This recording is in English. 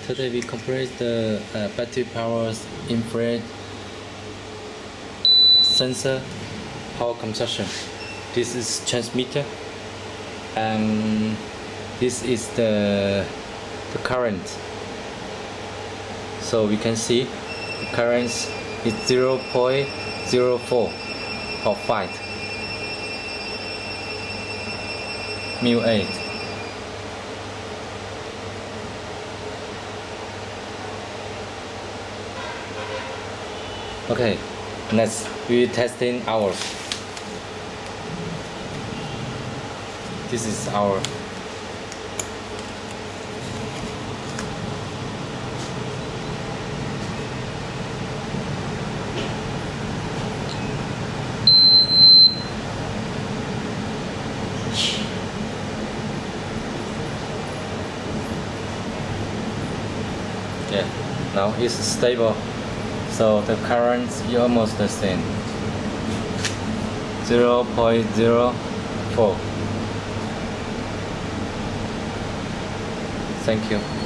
Today we compare the battery power infrared sensor power consumption. This is transmitter, and this is the current. So we can see the current is 0.04 or 5 μA. Okay, next we testing ours. This is our now it's stable, so the current is almost the same, 0.04. Thank you.